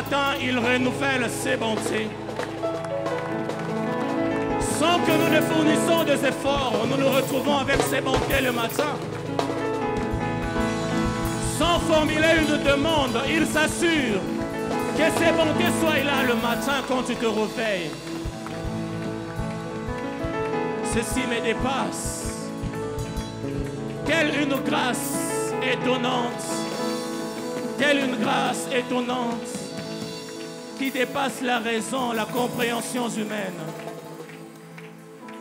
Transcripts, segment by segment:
matin, il renouvelle ses bontés. Sans que nous ne fournissions des efforts, nous nous retrouvons avec ses bontés le matin. Sans formuler une demande, il s'assure que ses bontés soient là le matin quand tu te réveilles. Ceci me dépasse. Quelle une grâce étonnante. Quelle une grâce étonnante qui dépasse la raison, la compréhension humaine.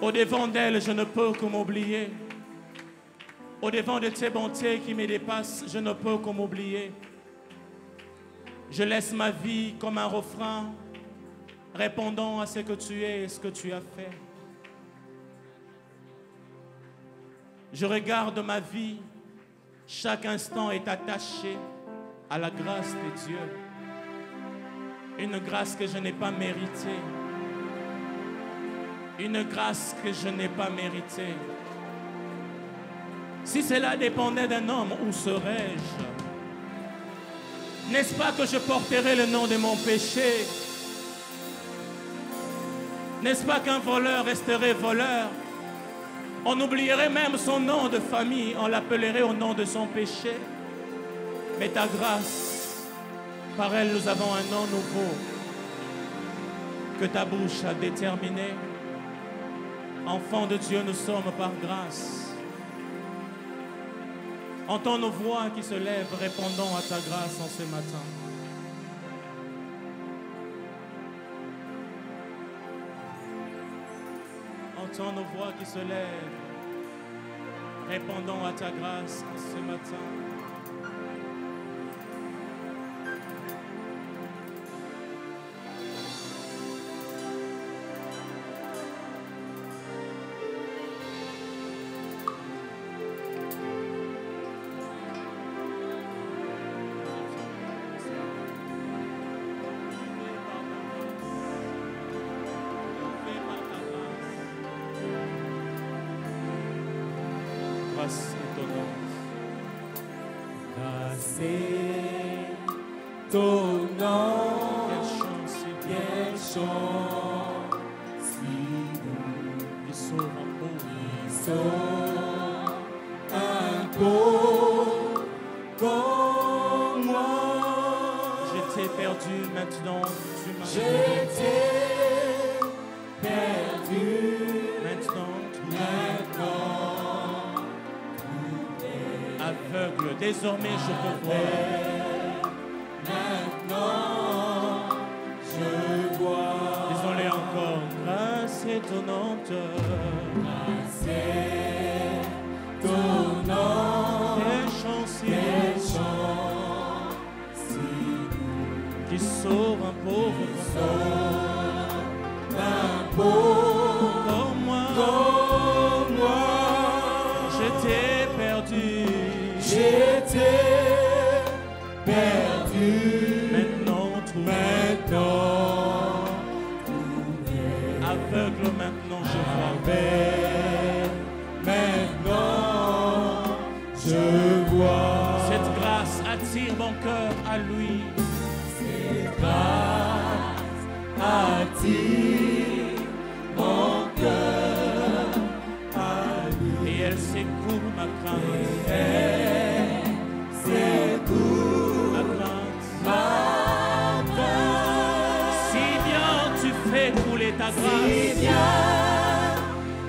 Au-devant d'elle, je ne peux que m'oublier. Au-devant de tes bontés qui me dépassent, je ne peux que m'oublier. Je laisse ma vie comme un refrain, répondant à ce que tu es et ce que tu as fait. Je regarde ma vie, chaque instant est attaché à la grâce de Dieu. Une grâce que je n'ai pas méritée. Une grâce que je n'ai pas méritée. Si cela dépendait d'un homme, où serais-je? N'est-ce pas que je porterais le nom de mon péché? N'est-ce pas qu'un voleur resterait voleur? On oublierait même son nom de famille, on l'appellerait au nom de son péché. Mais ta grâce, par elle nous avons un nom nouveau que ta bouche a déterminé. Enfants de Dieu, nous sommes par grâce. Entends nos voix qui se lèvent, répondant à ta grâce en ce matin. Entends nos voix qui se lèvent, répondant à ta grâce en ce matin. Grâce étonnante. Grâce étonnante. Quelle chance, si nous qui sauve un pauvre. sommes un pauvre comme moi. J'étais perdu, maintenant tu m'as J'étais perdu, maintenant tu maintenant aveugle, désormais je peux voir. maintenant je vois. Disons-les encore, grâce étonnante. Grâce étonnante. Quelle chance, Quelle chance, si nous qui sauve un pauvre sommes un pauvre comme moi. comme moi. J'étais perdu, J'étais perdu, maintenant trouvé. maintenant Aveugle, maintenant je vois. trouvé. Maintenant je vois. Cette grâce attire mon cœur à lui. Cette grâce attire mon cœur à lui. Et elle secoue ma crainte. Secoue Ma crainte. ma crainte. Si bien tu fais couler ta Si grâce. bien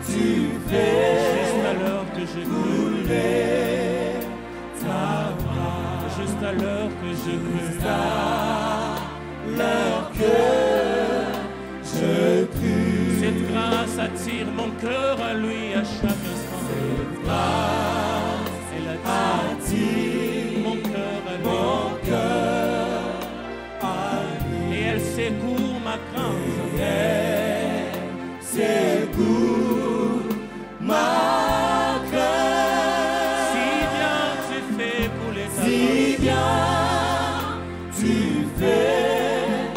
tu fais Juste à l'heure que je cru. couler ta grâce. Juste à l'heure que je cru. À l'heure que je crus. Cette grâce attire mon cœur à lui à chaque instant. Cette grâce Elle attire attire mon cœur à lui. mon cœur à lui. Et elle secoue ma crainte. Elle secoue ma crainte. Si bien tu fais couler ta Si grâce. bien tu fais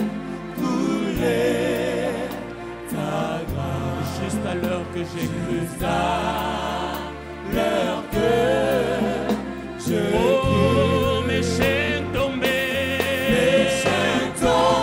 couler ta grâce. Juste à l'heure que j'ai cru. À l'heure que je crus. Oh, mes chaînes tombées. Mes chaînes tombées.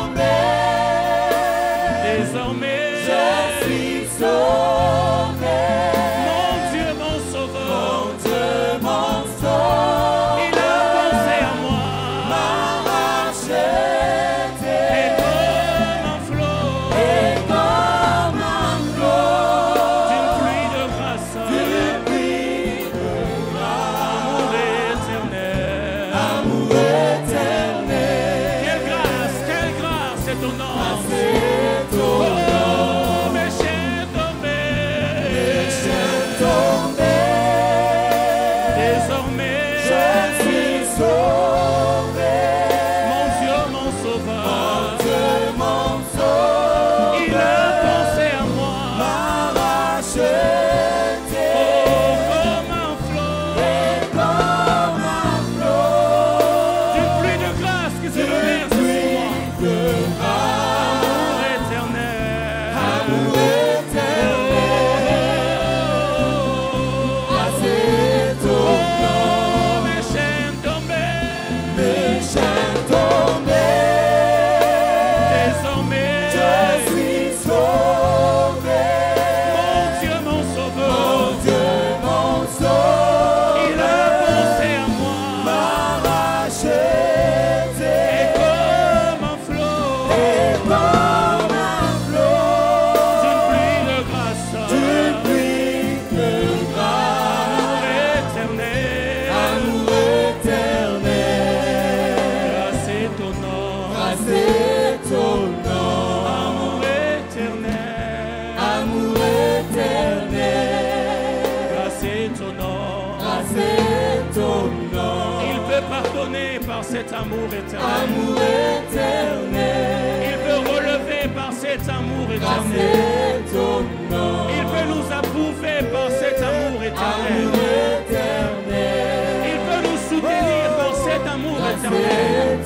par cet amour éternel. Amour éternel. Il veut relever par cet amour éternel. Grâce ton nom. Il veut nous approuver par cet amour éternel. Amour éternel. Il veut nous soutenir par cet amour éternel.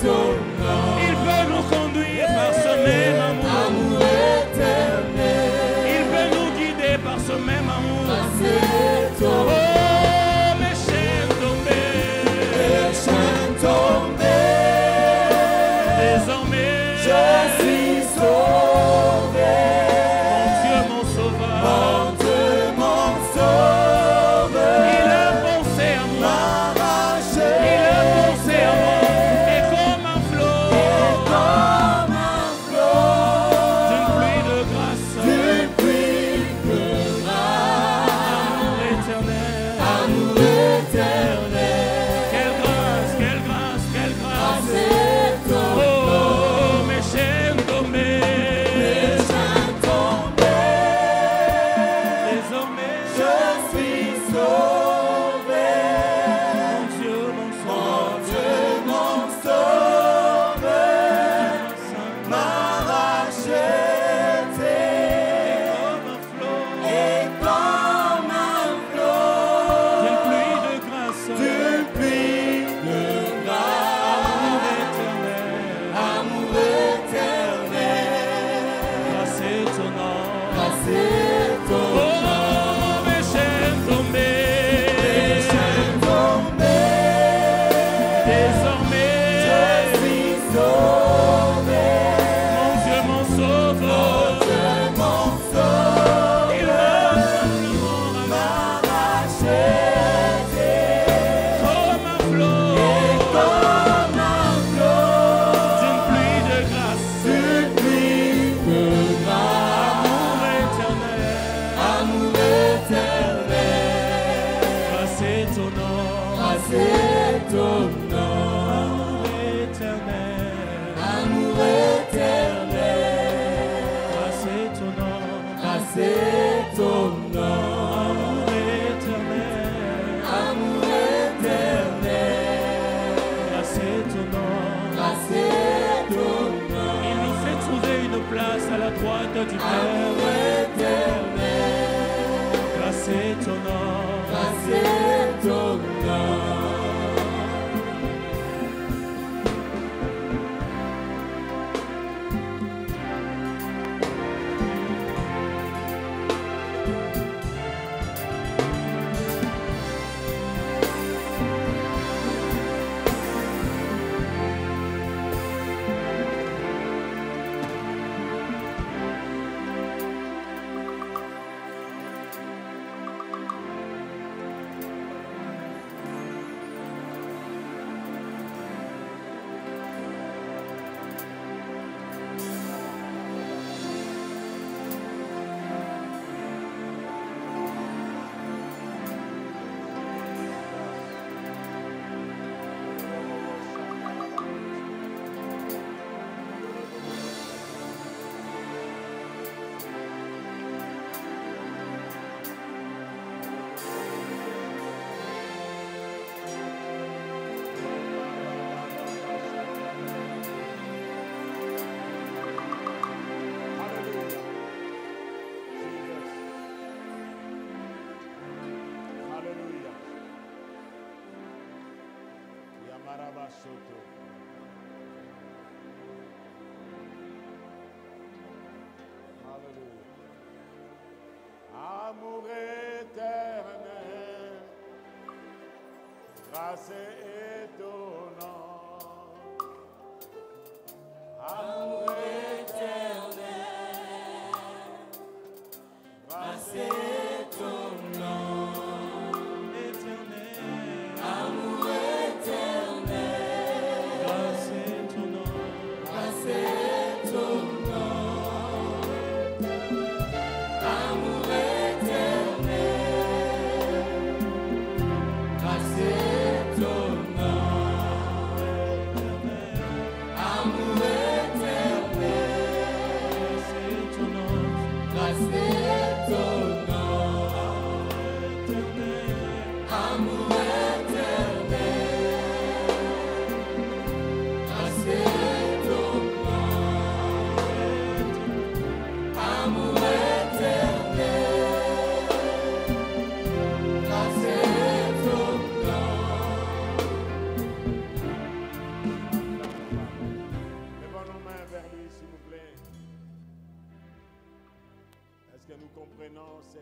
Il veut nous conduire par ce même amour. Amour éternel. Il veut nous guider par ce même amour. Oh, mes chaînes tombées. mes chaînes tombées. Désormais, je suis sauvé. mon Dieu, mon sauveur. Mon Dieu, mon sauveur. Il a pensé à moi. M'arracher. Il a pensé à moi. Et comme un flot. Comme un flot. D'une pluie de grâce. D'une pluie de grâce. Amour éternel. Amour éternel. Quelle grâce, quelle grâce, quelle grâce. C'est ton Oh, mes chaînes tombées. mes chaînes tombées. Désormais, Je suis sauvé. mon Dieu, mon Mon sauveur. Dieu, mon sauveur. M'a racheté. Comme un flot. Et comme un flot. D'une pluie de grâce. D'une pluie de grâce. Amour éternel. Amour éternel. Grâce étonnante. Grâce ton Oh, mes chaînes tombées. mes chaînes tombées. Désormais, Je suis sauvé. mon Dieu, mon sauveur. Dieu, mon sauveur. Il m'a simplement M'a racheté. comme un flot. Comme un flot. D'une pluie de grâce. D'une pluie de grâce. Amour éternel. Amour éternel. Grâce étonnante. Grâce étonnante. Amour éternel. Amour éternel. Grâce étonnante. Grâce étonnante. Amour éternel. Amour éternel. Grâce étonnante. Grâce étonnante. Il nous fait trouver une place à la droite du Amour Père. éternel. Grâce étonnante. Grâce étonnante. Soto. Alléluia. Amour éternel, grâce étonnante. Amour éternel, grâce étonnante. Amour éternel, Grâce étonnante. grâce étonnante. Amour éternel, grâce étonnante.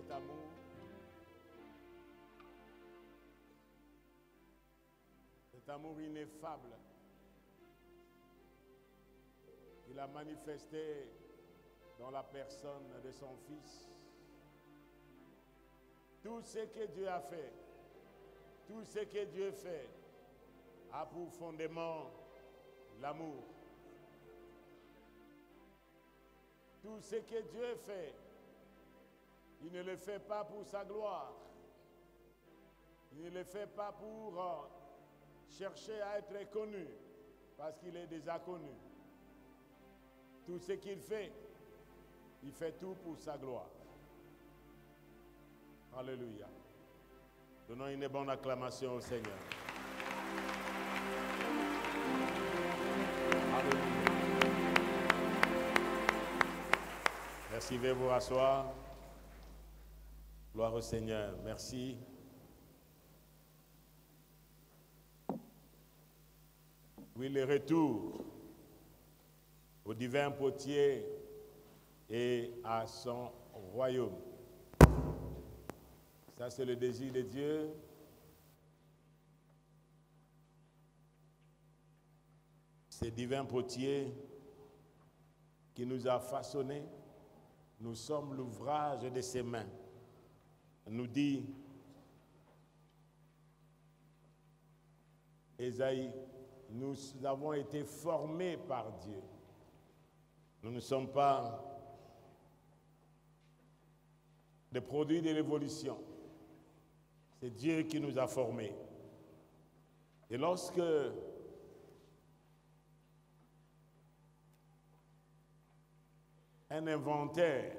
cet amour. Cet amour ineffable qu'il a manifesté dans la personne de son Fils. Tout ce que Dieu a fait, tout ce que Dieu fait a pour fondement l'amour. Tout ce que Dieu fait, il ne le fait pas pour sa gloire. Il ne le fait pas pour chercher à être connu, parce qu'il est déjà connu. Tout ce qu'il fait, il fait tout pour sa gloire. Alléluia. Donnons une bonne acclamation au Seigneur. Alléluia. Merci, veuillez vous rasseoir. Gloire au Seigneur. Merci. Oui, le retour au divin potier et à son royaume. Ça, c'est le désir de Dieu. Ce divin potier qui nous a façonnés, nous sommes l'ouvrage de ses mains. Nous dit Ésaïe, nous avons été formés par Dieu. Nous ne sommes pas des produits de l'évolution. C'est Dieu qui nous a formés. Et lorsque un inventeur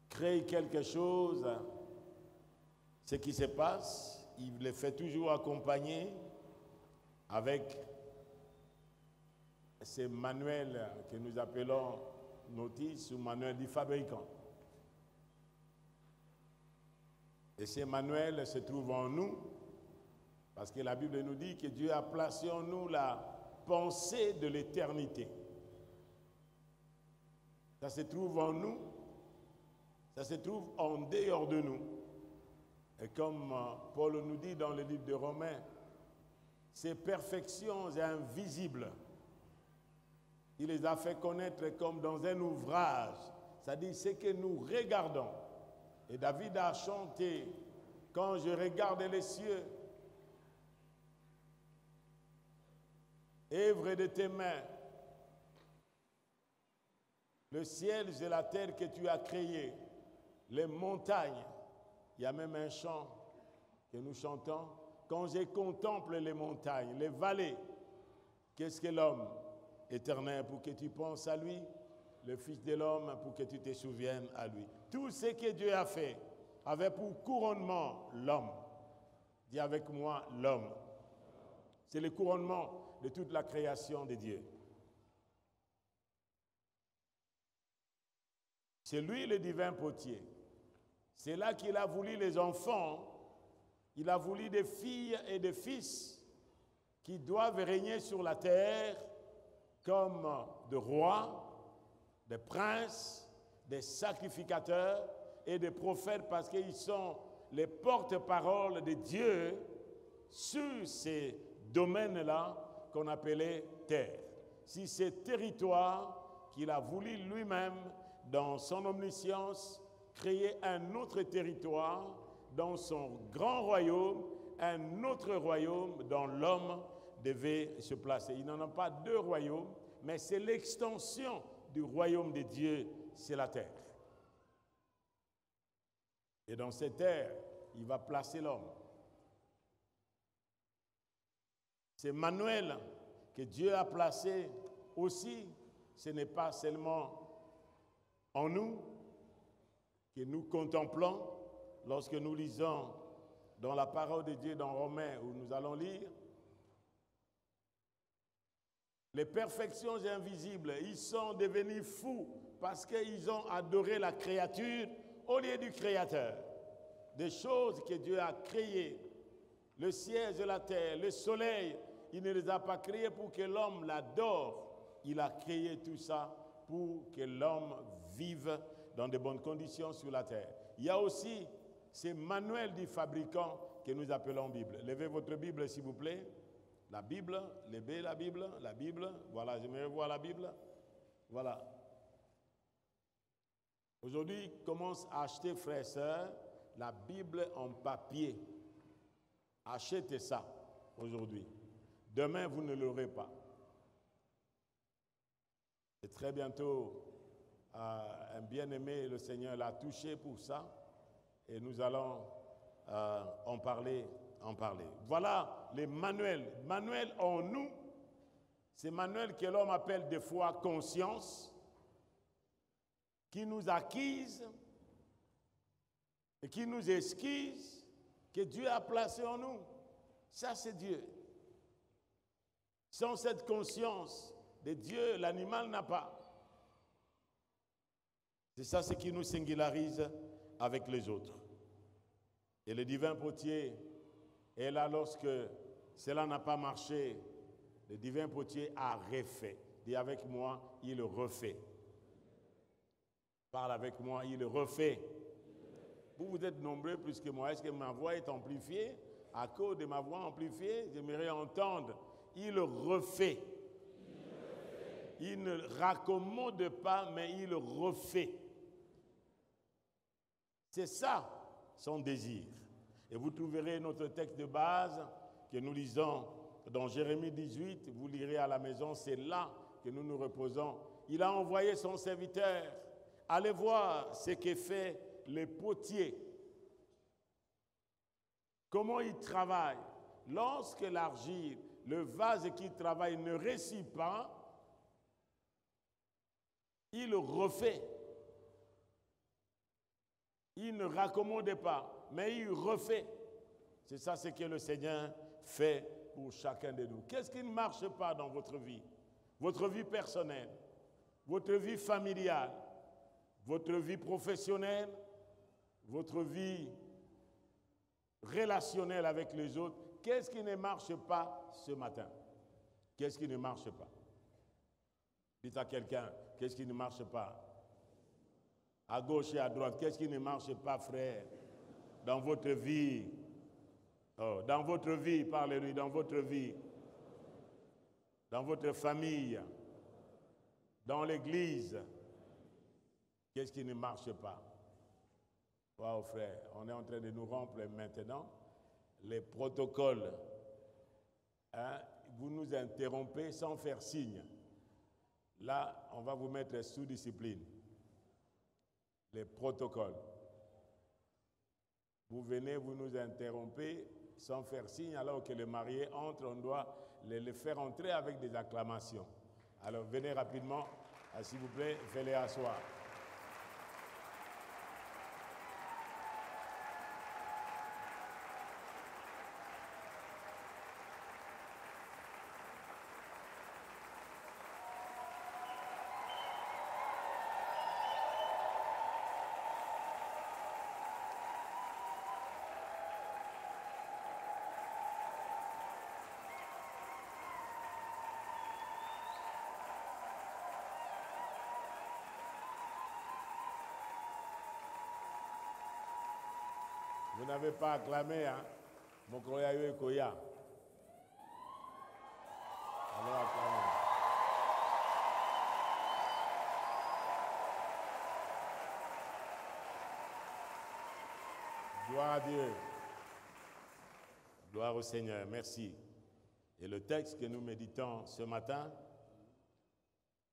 crée quelque chose, ce qui se passe, il le fait toujours accompagner avec ces manuels que nous appelons notices ou manuels du fabricant. Et ces manuels se trouvent en nous, parce que la Bible nous dit que Dieu a placé en nous la pensée de l'éternité. Ça se trouve en nous, ça se trouve en dehors de nous. Et comme Paul nous dit dans le livre de Romains, ces perfections invisibles, il les a fait connaître comme dans un ouvrage, c'est-à-dire ce que nous regardons. Et David a chanté, quand je regarde les cieux, œuvre de tes mains, le ciel et la terre que tu as créés, les montagnes. Il y a même un chant que nous chantons. Quand je contemple les montagnes, les vallées, qu'est-ce que l'homme éternel pour que tu penses à lui? Le Fils de l'homme pour que tu te souviennes à lui. Tout ce que Dieu a fait avait pour couronnement l'homme. Dis avec moi, l'homme. C'est le couronnement de toute la création de Dieu. C'est lui le divin potier. C'est là qu'il a voulu les enfants. Il a voulu des filles et des fils qui doivent régner sur la terre comme des rois, des princes, des sacrificateurs et des prophètes, parce qu'ils sont les porte-paroles de Dieu sur ces domaines-là qu'on appelait terre. Si ces territoires qu'il a voulu lui-même, dans son omniscience, créer un autre territoire dans son grand royaume, un autre royaume dont l'homme devait se placer. Il n'en a pas deux royaumes, mais c'est l'extension du royaume de Dieu, c'est la terre. Et dans cette terre, il va placer l'homme. C'est Manuel que Dieu a placé aussi. Ce n'est pas seulement en nous que nous contemplons lorsque nous lisons dans la parole de Dieu dans Romains où nous allons lire. Les perfections invisibles, ils sont devenus fous parce qu'ils ont adoré la créature au lieu du Créateur. Des choses que Dieu a créées, le ciel et la terre, le soleil, il ne les a pas créées pour que l'homme l'adore. Il a créé tout ça pour que l'homme vive dans de bonnes conditions sur la terre. Il y a aussi ces manuels du fabricant que nous appelons Bible. Levez votre Bible, s'il vous plaît. La Bible, levez la Bible, la Bible. Voilà, j'aimerais voir la Bible. Voilà. Aujourd'hui, commence à acheter, frères et sœurs, la Bible en papier. Achetez ça aujourd'hui. Demain, vous ne l'aurez pas. Et très bientôt, un bien-aimé, le Seigneur l'a touché pour ça. Et nous allons en parler. Voilà les manuels. Manuels en nous. Ces manuels que l'homme appelle des fois conscience, qui nous acquisent et qui nous esquissent, que Dieu a placé en nous. Ça, c'est Dieu. Sans cette conscience de Dieu, l'animal n'a pas. C'est ça ce qui nous singularise avec les autres. Et le divin potier est là lorsque cela n'a pas marché. Le divin potier a refait. Dis avec moi, il refait. Parle avec moi, il refait. Vous êtes nombreux plus que moi. Est-ce que ma voix est amplifiée? À cause de ma voix amplifiée, j'aimerais entendre. Il refait. Il ne raccommode pas, mais il refait. C'est ça son désir. Et vous trouverez notre texte de base que nous lisons dans Jérémie 18. Vous lirez à la maison, c'est là que nous nous reposons. Il a envoyé son serviteur. Allez voir ce que fait le potier. Comment il travaille. Lorsque l'argile, le vase qu'il travaille ne réussit pas, il refait. Il ne raccommode pas, mais il refait. C'est ça ce que le Seigneur fait pour chacun de nous. Qu'est-ce qui ne marche pas dans votre vie? Votre vie personnelle, votre vie familiale, votre vie professionnelle, votre vie relationnelle avec les autres. Qu'est-ce qui ne marche pas ce matin? Qu'est-ce qui ne marche pas? Dites à quelqu'un, qu'est-ce qui ne marche pas? À gauche et à droite, qu'est-ce qui ne marche pas, frère? Dans votre vie. Oh, dans votre vie, parlez-lui, dans votre vie. Dans votre famille. Dans l'église. Qu'est-ce qui ne marche pas? Waouh, frère, on est en train de nous rompre maintenant. Les protocoles. Hein, vous nous interrompez sans faire signe. Là, on va vous mettre sous discipline. Les protocoles. Vous venez, vous nous interrompez sans faire signe, alors que le marié entre, on doit le faire entrer avec des acclamations. Alors venez rapidement, s'il vous plaît, faites-les asseoir. Vous n'avez pas acclamé, hein? Mokoya yo koya. Allez acclamer. Gloire à Dieu. Gloire au Seigneur. Merci. Et le texte que nous méditons ce matin,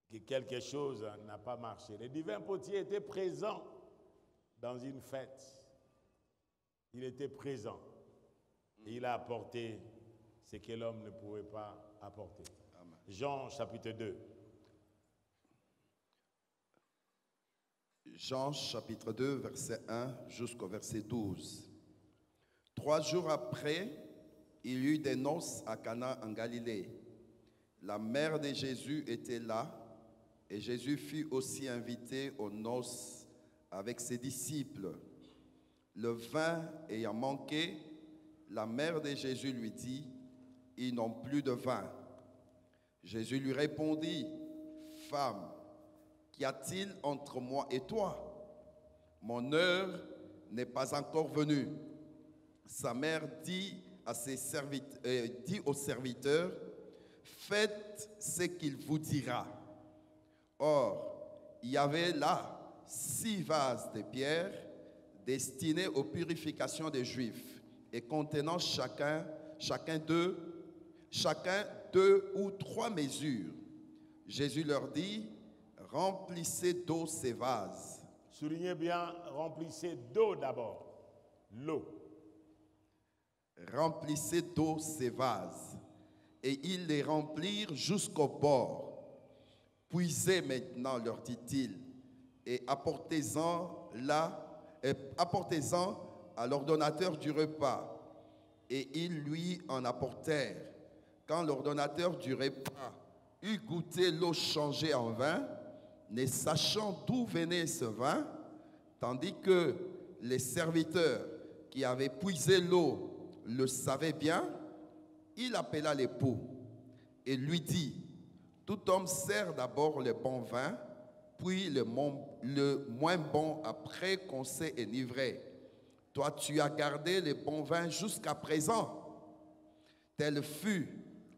que quelque chose n'a pas marché. Le divin potier était présent dans une fête. Il était présent et il a apporté ce que l'homme ne pouvait pas apporter. Amen. Jean chapitre 2. Jean chapitre 2, verset 1 jusqu'au verset 12. 3 jours après, il y eut des noces à Cana en Galilée. La mère de Jésus était là et Jésus fut aussi invité aux noces avec ses disciples. Le vin ayant manqué, la mère de Jésus lui dit, « Ils n'ont plus de vin. » Jésus lui répondit, « Femme, qu'y a-t-il entre moi et toi? mon heure n'est pas encore venue. Sa mère dit aux serviteurs, faites ce qu'il vous dira. Or, il y avait là 6 vases de pierre destinés aux purifications des Juifs et contenant chacun 2 ou 3 mesures. Jésus leur dit, remplissez d'eau ces vases. Soulignez bien, remplissez d'eau d'abord. L'eau. Remplissez d'eau ces vases. Et ils les remplirent jusqu'au bord. Puisez maintenant, leur dit-il, et apportez-en à l'ordonnateur du repas. Et ils lui en apportèrent. Quand l'ordonnateur du repas eut goûté l'eau changée en vin, ne sachant d'où venait ce vin, tandis que les serviteurs qui avaient puisé l'eau le savaient bien, il appela l'époux et lui dit, tout homme sert d'abord le bon vin, puis le moins bon après qu'on s'est enivré. Toi, tu as gardé le bon vin jusqu'à présent. Tel fut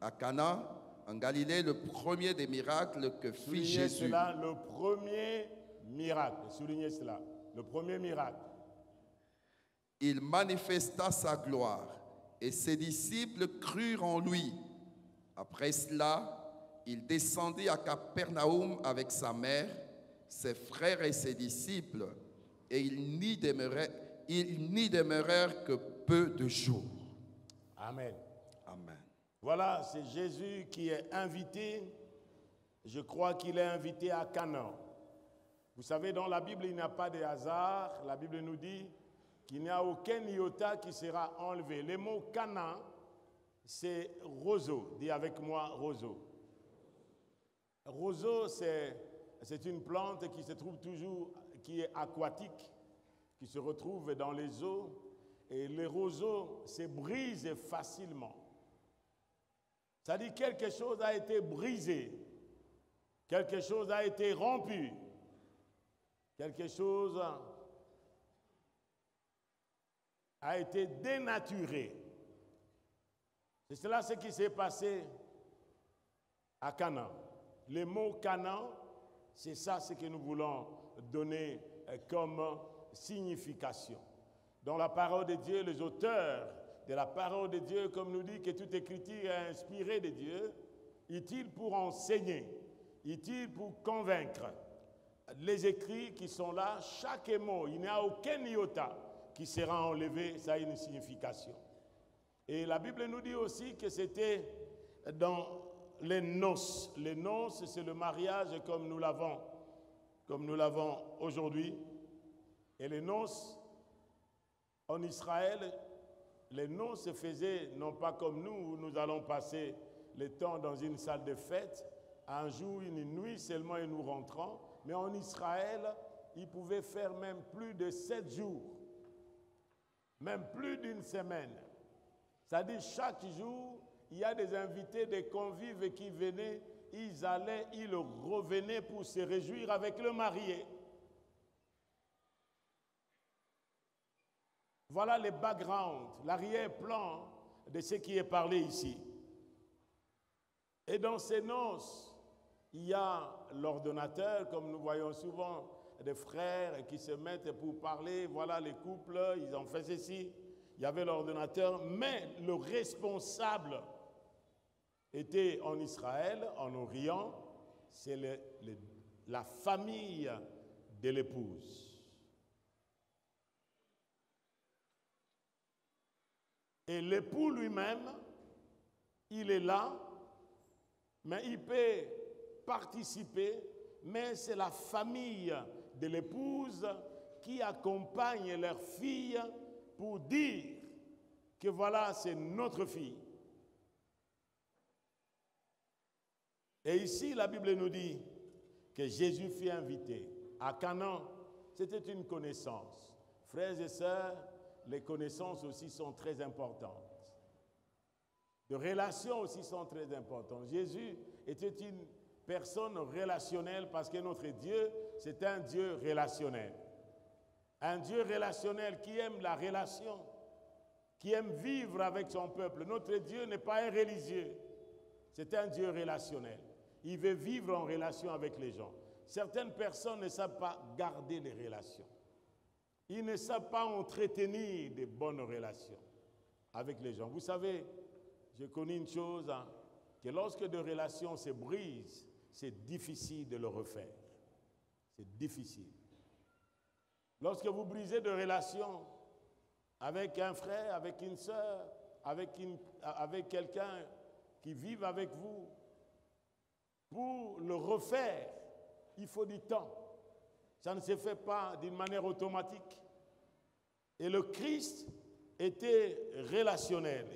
à Cana, en Galilée, le premier des miracles que fit Soulignez Jésus. cela, le premier miracle. Soulignez cela, le premier miracle. Il manifesta sa gloire et ses disciples crurent en lui. Après cela, il descendit à Capernaum avec sa mère, ses frères et ses disciples, et ils n'y demeurèrent que peu de jours. Amen. Amen. Voilà, c'est Jésus qui est invité. Je crois qu'il est invité à Canaan. Vous savez, dans la Bible, il n'y a pas de hasard. La Bible nous dit qu'il n'y a aucun iota qui sera enlevé. Le mot Canaan, c'est roseau. Dis avec moi, roseau. Roseau, c'est une plante qui se trouve toujours, qui est aquatique, qui se retrouve dans les eaux. Et les roseaux se brisent facilement. C'est-à-dire quelque chose a été brisé, quelque chose a été rompu, quelque chose a été dénaturé. C'est cela ce qui s'est passé à Canaan. Le mot Canaan, c'est ça ce que nous voulons donner comme signification. Dans la parole de Dieu, les auteurs de la parole de Dieu, comme nous dit que toute écriture est inspirée de Dieu, utile pour enseigner, utile pour convaincre. Les écrits qui sont là, chaque mot, il n'y a aucun iota qui sera enlevé, ça a une signification. Et la Bible nous dit aussi que c'était dans les noces. Les noces, c'est le mariage comme nous l'avons aujourd'hui. Et les noces, en Israël, les noces se faisaient non pas comme nous, où nous allons passer le temps dans une salle de fête, un jour, une nuit seulement et nous rentrons. Mais en Israël, ils pouvaient faire même plus de 7 jours, même plus d'une semaine. C'est-à-dire chaque jour, il y a des invités, des convives qui venaient, ils allaient, ils revenaient pour se réjouir avec le marié. Voilà le background, l'arrière-plan de ce qui est parlé ici. Et dans ces noces, il y a l'ordonnateur, comme nous voyons souvent, des frères qui se mettent pour parler. Voilà les couples, ils ont fait ceci. Il y avait l'ordonnateur, mais le responsable était en Israël, en Orient, c'est la famille de l'épouse. Et l'époux lui-même, il est là, mais il peut participer, mais c'est la famille de l'épouse qui accompagne leur fille pour dire que voilà, c'est notre fille. Et ici, la Bible nous dit que Jésus fut invité. À Canaan, c'était une connaissance. Frères et sœurs, les connaissances aussi sont très importantes. Les relations aussi sont très importantes. Jésus était une personne relationnelle parce que notre Dieu, c'est un Dieu relationnel. Un Dieu relationnel qui aime la relation, qui aime vivre avec son peuple. Notre Dieu n'est pas un religieux, c'est un Dieu relationnel. Il veut vivre en relation avec les gens. Certaines personnes ne savent pas garder les relations. Ils ne savent pas entretenir de bonnes relations avec les gens. Vous savez, j'ai connu une chose, hein, que lorsque des relations se brisent, c'est difficile de le refaire. C'est difficile. Lorsque vous brisez des relations avec un frère, avec une sœur, avec quelqu'un qui vit avec vous, pour le refaire, il faut du temps. Ça ne se fait pas d'une manière automatique. Et le Christ était relationnel.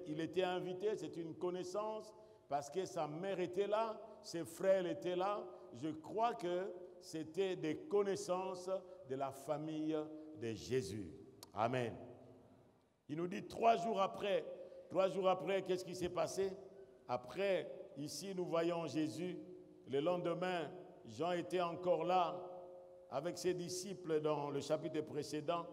Il était invité, c'est une connaissance, parce que sa mère était là, ses frères étaient là. Je crois que c'était des connaissances de la famille de Jésus. Amen. Il nous dit 3 jours après, qu'est-ce qui s'est passé? Après, ici, nous voyons Jésus. Le lendemain, Jean était encore là avec ses disciples dans le chapitre précédent.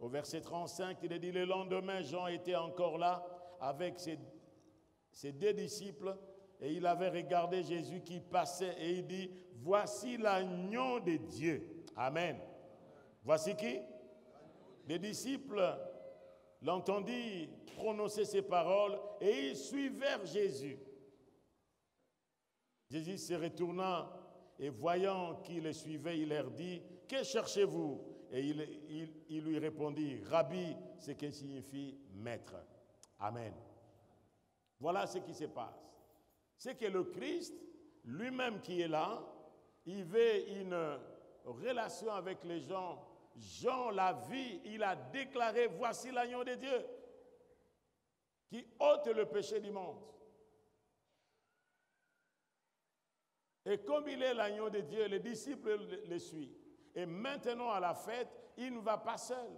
Au verset 35, il est dit, le lendemain, Jean était encore là avec ses 2 disciples et il avait regardé Jésus qui passait et il dit, voici l'agneau de Dieu. Amen. Voici qui? Les disciples l'entendirent prononcer ces paroles et ils suivirent Jésus. Jésus se retourna et voyant qu'ils le suivaient, il leur dit, que cherchez-vous? Et il lui répondit, Rabbi, ce qui signifie maître. Amen. Voilà ce qui se passe. C'est que le Christ, lui-même qui est là, il veut une relation avec les gens. Jean l'a vu, il a déclaré, voici l'agneau de Dieu qui ôte le péché du monde. Et comme il est l'agneau de Dieu, les disciples le suivent. Et maintenant, à la fête, il ne va pas seul.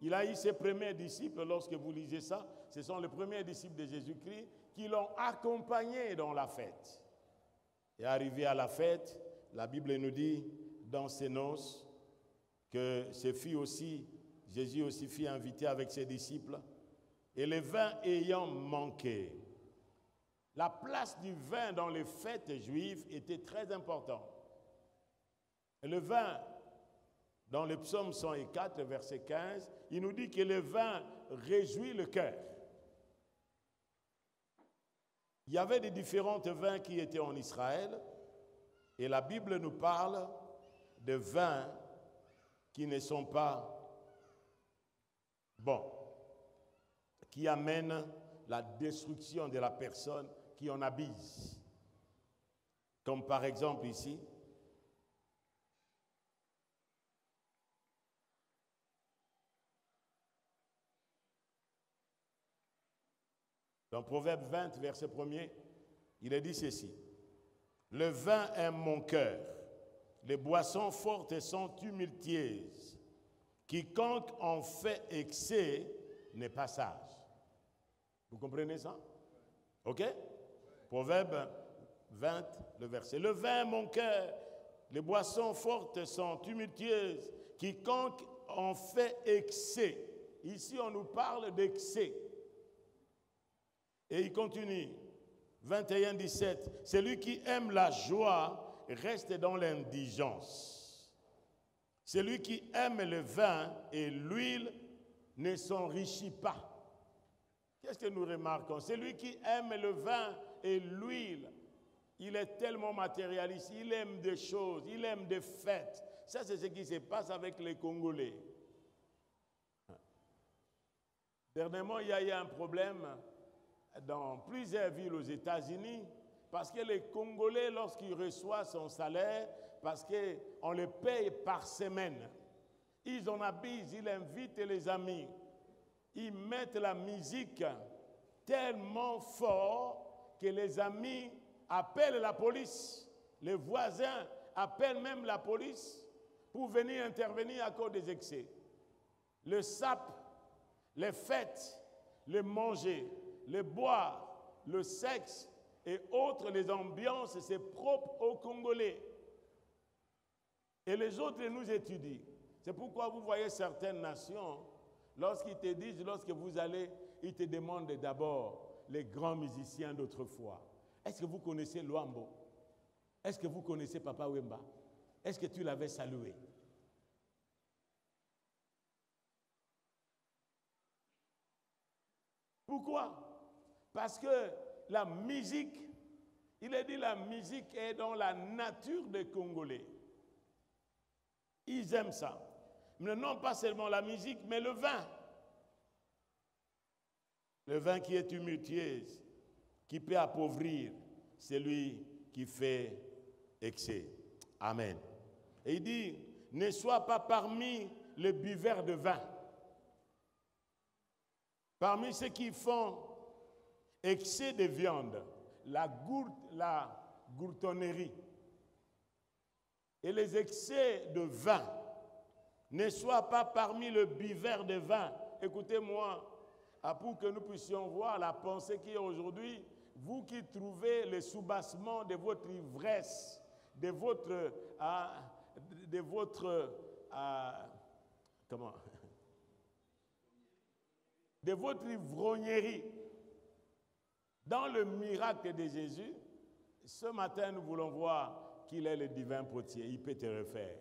Il a eu ses premiers disciples, lorsque vous lisez ça, ce sont les premiers disciples de Jésus-Christ qui l'ont accompagné dans la fête. Et arrivé à la fête, la Bible nous dit, dans ses noces, que Jésus aussi fut invité avec ses disciples. Et le vin ayant manqué, la place du vin dans les fêtes juives était très importante. Et le vin, dans le psaume 104, verset 15, il nous dit que le vin réjouit le cœur. Il y avait des différents vins qui étaient en Israël, et la Bible nous parle de vins qui ne sont pas bons, qui amènent la destruction de la personne qui en abuse. Comme par exemple ici, dans Proverbe 20, verset 1er, il est dit ceci. Le vin aime mon cœur, les boissons fortes sont tumultueuses. Quiconque en fait excès n'est pas sage. Vous comprenez ça? OK? Proverbe 20, le verset. Le vin aime mon cœur, les boissons fortes sont tumultueuses. Quiconque en fait excès. Ici, on nous parle d'excès. Et il continue, 21, 17, celui qui aime la joie reste dans l'indigence. Celui qui aime le vin et l'huile ne s'enrichit pas. Qu'est-ce que nous remarquons? Celui qui aime le vin et l'huile, il est tellement matérialiste, il aime des choses, il aime des fêtes. Ça, c'est ce qui se passe avec les Congolais. Dernièrement, il y a eu un problème dans plusieurs villes aux États-Unis, parce que les Congolais, lorsqu'ils reçoivent son salaire, parce qu'on les paye par semaine, ils en abusent, ils invitent les amis, ils mettent la musique tellement fort que les amis appellent la police, les voisins appellent même la police pour venir intervenir à cause des excès. Le sap, les fêtes, le manger, le boire, le sexe et autres, les ambiances, c'est propre aux Congolais. Et les autres nous étudient. C'est pourquoi vous voyez certaines nations, lorsqu'ils te disent, lorsque vous allez, ils te demandent d'abord les grands musiciens d'autrefois. Est-ce que vous connaissez Luambo? Est-ce que vous connaissez Papa Wemba? Est-ce que tu l'avais salué? Pourquoi? Parce que la musique, il est dit la musique est dans la nature des Congolais. Ils aiment ça. Mais non pas seulement la musique, mais le vin. Le vin qui est tumultueuse, qui peut appauvrir celui qui fait excès. Amen. Et il dit, ne sois pas parmi les buveurs de vin. Parmi ceux qui font excès de viande, la gourtonnerie et les excès de vin, ne sois pas parmi les buveurs de vin. Écoutez-moi, pour que nous puissions voir la pensée qui est aujourd'hui, vous qui trouvez le soubassement de votre ivresse, de votre ivrognerie dans le miracle de Jésus. Ce matin, nous voulons voir qu'il est le divin potier. Il peut te refaire.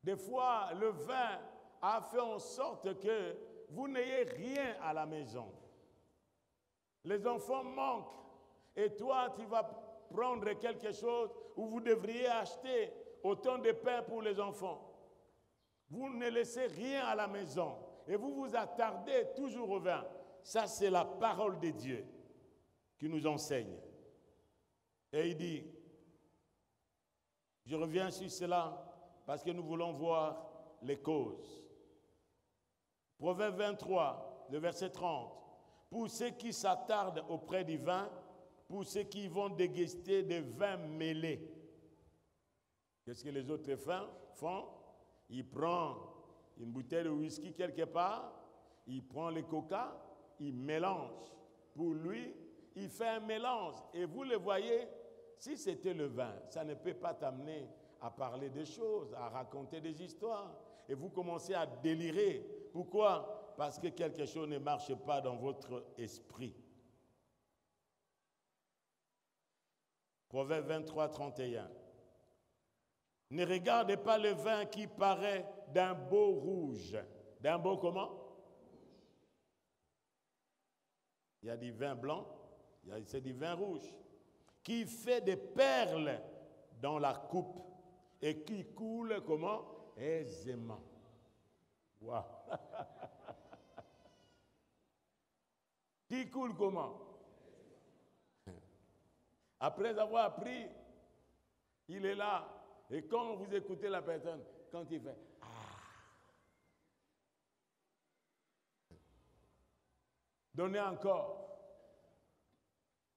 Des fois, le vin a fait en sorte que vous n'ayez rien à la maison. Les enfants manquent et toi, tu vas prendre quelque chose où vous devriez acheter autant de pain pour les enfants. Vous ne laissez rien à la maison et vous vous attardez toujours au vin. Ça, c'est la parole de Dieu qui nous enseigne. Et il dit, je reviens sur cela parce que nous voulons voir les causes. Proverbe 23, le verset 30. Pour ceux qui s'attardent auprès du vin, pour ceux qui vont déguster des vins mêlés. Qu'est-ce que les autres font? Ils prennent une bouteille de whisky quelque part, il prend le coca, il mélange. Pour lui, il fait un mélange. Et vous le voyez, si c'était le vin, ça ne peut pas t'amener à parler des choses, à raconter des histoires. Et vous commencez à délirer. Pourquoi? Parce que quelque chose ne marche pas dans votre esprit. Proverbe 23, 31. Ne regardez pas le vin qui paraît d'un beau rouge. D'un beau comment? Il y a du vin blanc, c'est du vin rouge, qui fait des perles dans la coupe et qui coule comment? Aisément. Wow. Qui coule comment? Après avoir appris, il est là. Et quand vous écoutez la personne, quand il fait « Ah », donnez encore.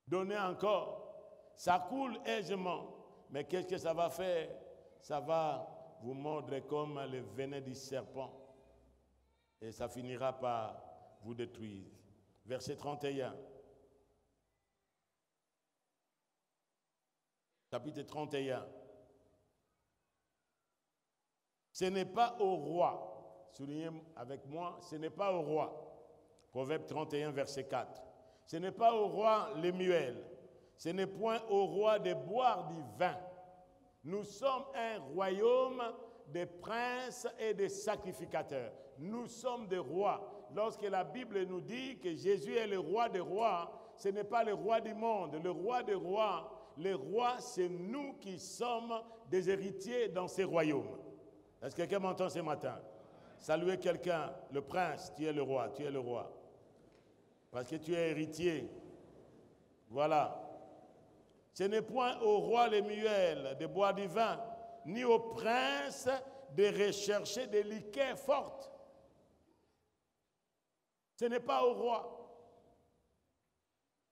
Donnez encore. Ça coule aisément. Mais qu'est-ce que ça va faire? Ça va vous mordre comme le venin du serpent. Et ça finira par vous détruire. Verset 31. Chapitre 31. Ce n'est pas au roi, soulignez avec moi, ce n'est pas au roi. Proverbe 31, verset 4. Ce n'est pas au roi Lemuel, ce n'est point au roi de boire du vin. Nous sommes un royaume de princes et de sacrificateurs. Nous sommes des rois. Lorsque la Bible nous dit que Jésus est le roi des rois, ce n'est pas le roi du monde, le roi des rois. Le roi, c'est nous qui sommes des héritiers dans ces royaumes. Est-ce que quelqu'un m'entend ce matin? Saluez quelqu'un, le prince, tu es le roi, tu es le roi. Parce que tu es héritier. Voilà. Ce n'est point au roi Lemuel de boire du vin, ni au prince de rechercher des liqueurs fortes. Ce n'est pas au roi.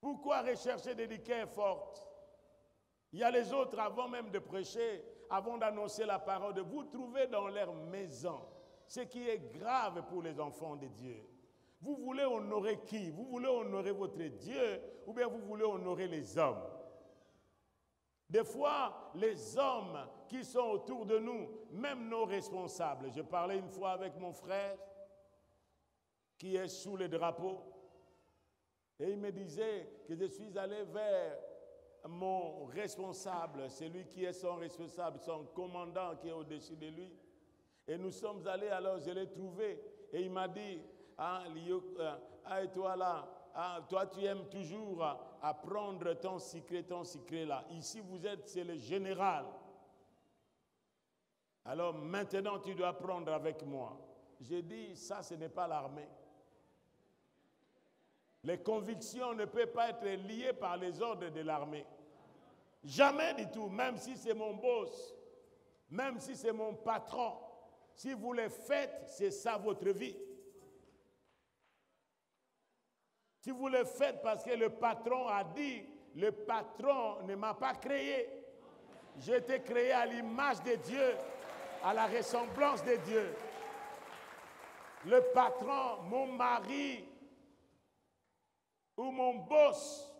Pourquoi rechercher des liqueurs fortes? Il y a les autres, avant même de prêcher, avant d'annoncer la parole de vous, trouvez dans leur maison ce qui est grave pour les enfants de Dieu. Vous voulez honorer qui? Vous voulez honorer votre Dieu ou bien vous voulez honorer les hommes? Des fois, les hommes qui sont autour de nous, même nos responsables. Je parlais une fois avec mon frère qui est sous le drapeau et il me disait que je suis allé vers mon responsable, celui qui est son responsable, son commandant qui est au-dessus de lui. Et nous sommes allés, alors je l'ai trouvé et il m'a dit, et toi là, toi tu aimes toujours apprendre ton secret là. Ici vous êtes, c'est le général. Alors maintenant tu dois apprendre avec moi. J'ai dit, ça ce n'est pas l'armée. Les convictions ne peuvent pas être liées par les ordres de l'armée. Jamais du tout, même si c'est mon boss, même si c'est mon patron. Si vous le faites, c'est ça votre vie. Si vous le faites parce que le patron a dit, le patron ne m'a pas créé. J'ai été créé à l'image de Dieu, à la ressemblance de Dieu. Le patron, mon mari ou mon boss,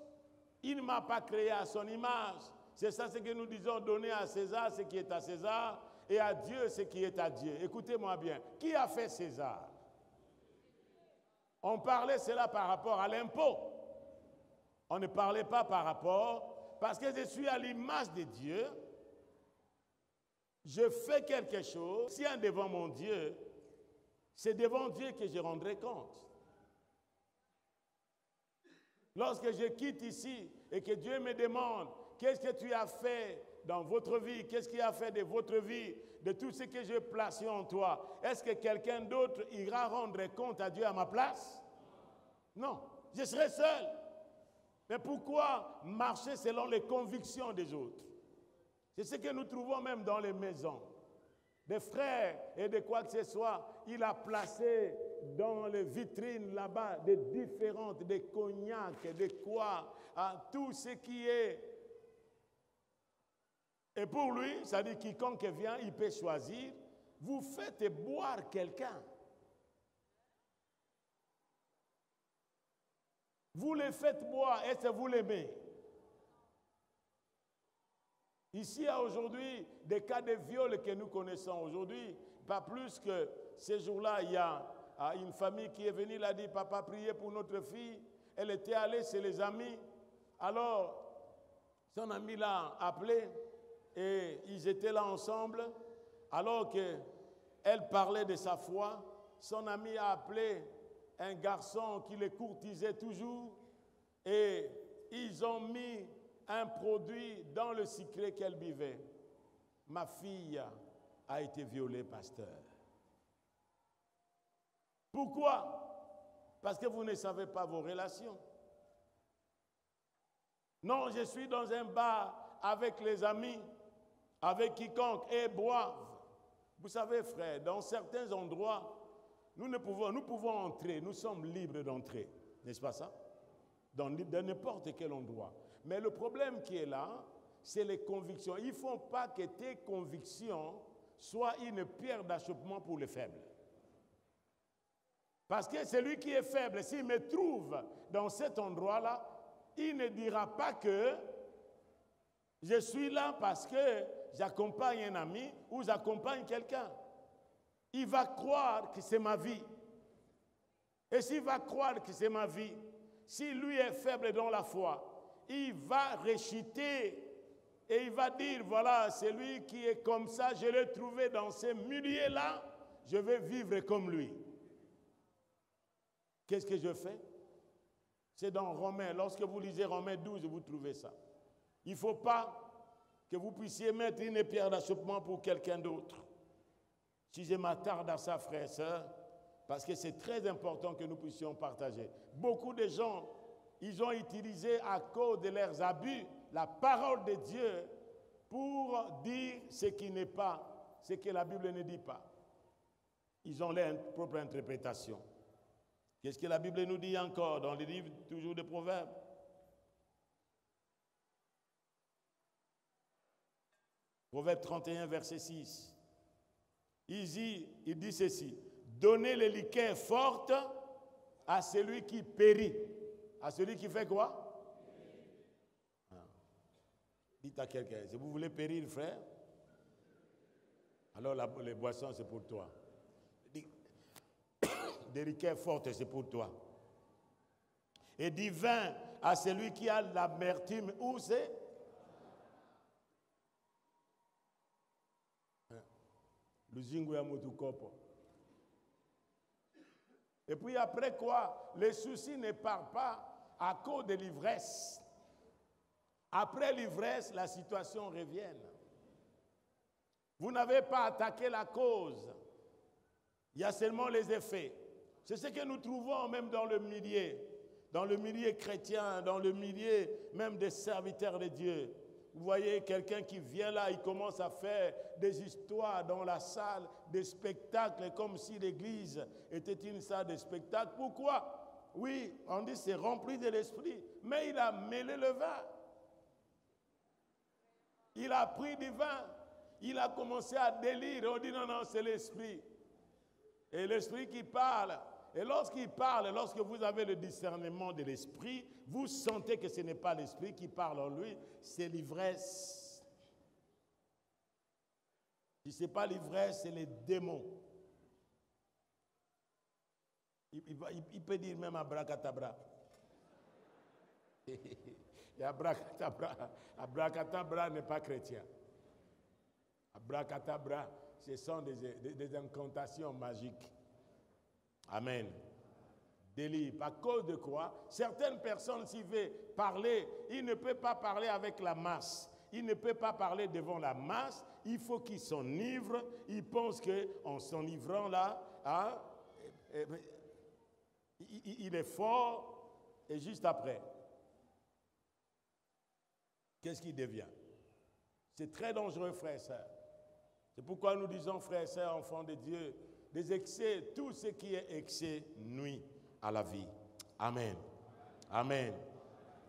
il ne m'a pas créé à son image. C'est ça ce que nous disons, donner à César ce qui est à César et à Dieu ce qui est à Dieu. Écoutez-moi bien, qui a fait César? On parlait cela par rapport à l'impôt. On ne parlait pas par rapport, parce que je suis à l'image de Dieu, je fais quelque chose, si devant mon Dieu, c'est devant Dieu que je rendrai compte. Lorsque je quitte ici et que Dieu me demande, qu'est-ce que tu as fait dans votre vie? Qu'est-ce qu'il a fait de votre vie? De tout ce que j'ai placé en toi? Est-ce que quelqu'un d'autre ira rendre compte à Dieu à ma place? Non, je serai seul. Mais pourquoi marcher selon les convictions des autres? C'est ce que nous trouvons même dans les maisons. Des frères et de quoi que ce soit, il a placé dans les vitrines là-bas des différentes, des cognacs, des quoi, tout ce qui est. Et pour lui, ça dit quiconque vient, il peut choisir. Vous faites boire quelqu'un. Vous les faites boire, est-ce que vous l'aimez? Ici, il y a aujourd'hui des cas de viol que nous connaissons aujourd'hui. Pas plus que ces jours-là, il y a une famille qui est venue, elle a dit, papa, priez pour notre fille. Elle était allée chez les amis. Alors, son ami l'a appelé et ils étaient là ensemble. Alors qu'elle parlait de sa foi, son ami a appelé un garçon qui les courtisait toujours et ils ont mis un produit dans le secret qu'elle buvait. Ma fille a été violée, pasteur. Pourquoi? Parce que vous ne savez pas vos relations. Non, je suis dans un bar avec les amis, avec quiconque, et boivent. Vous savez, frère, dans certains endroits, nous pouvons entrer, nous sommes libres d'entrer, n'est-ce pas ça? Dans n'importe quel endroit. Mais le problème qui est là, c'est les convictions. Il ne faut pas que tes convictions soient une pierre d'achoppement pour les faibles. Parce que celui qui est faible, s'il me trouve dans cet endroit-là, il ne dira pas que je suis là parce que j'accompagne un ami ou j'accompagne quelqu'un. Il va croire que c'est ma vie. Et s'il va croire que c'est ma vie, si lui est faible dans la foi, il va réciter et il va dire, voilà, celui qui est comme ça, je l'ai trouvé dans ce milieu-là, je vais vivre comme lui. Qu'est-ce que je fais? C'est dans Romains, lorsque vous lisez Romains 12, vous trouvez ça. Il ne faut pas que vous puissiez mettre une pierre d'achoppement pour quelqu'un d'autre. Si je m'attarde à ça, frères et sœurs, parce que c'est très important que nous puissions partager. Beaucoup de gens, ils ont utilisé à cause de leurs abus la parole de Dieu pour dire ce qui n'est pas, ce que la Bible ne dit pas. Ils ont leur propre interprétation. Qu'est-ce que la Bible nous dit encore dans les livres toujours de Proverbes? Proverbe 31, verset 6. Il dit ceci. Donnez les liqueurs fortes à celui qui périt. À celui qui fait quoi? Dites à quelqu'un, si vous voulez périr, frère, Alors les boissons, c'est pour toi. Des riqueurs fortes, c'est pour toi. Et du vin à celui qui a l'amertume, où c'est? Et puis après quoi, les soucis ne partent pas à cause de l'ivresse. Après l'ivresse, la situation revient. Vous n'avez pas attaqué la cause. Il y a seulement les effets. C'est ce que nous trouvons même dans le milieu chrétien, dans le milieu même des serviteurs de Dieu. Vous voyez quelqu'un qui vient là, il commence à faire des histoires dans la salle, des spectacles, comme si l'église était une salle de spectacle. Pourquoi? Oui, on dit c'est rempli de l'esprit, mais il a mêlé le vin. Il a pris du vin, il a commencé à délirer. On dit non, non, c'est l'esprit. Et l'esprit qui parle. Et lorsqu'il parle, lorsque vous avez le discernement de l'esprit, vous sentez que ce n'est pas l'esprit qui parle en lui, c'est l'ivresse. Si ce n'est pas l'ivresse, c'est les démons. Il peut dire même abracadabra. Et abracadabra n'est pas chrétien. Abracadabra, ce sont des incantations magiques. Amen. Délire. À cause de quoi? Certaines personnes, s'ils veulent parler, ils ne peuvent pas parler avec la masse. Ils ne peuvent pas parler devant la masse. Il faut qu'ils s'enivrent. Ils pensent qu'en s'enivrant là, hein, il est fort. Et juste après, qu'est-ce qu'il devient? C'est très dangereux, frères et sœurs. C'est pourquoi nous disons, frères et sœurs, enfants de Dieu, des excès, tout ce qui est excès nuit à la vie. Amen. Amen.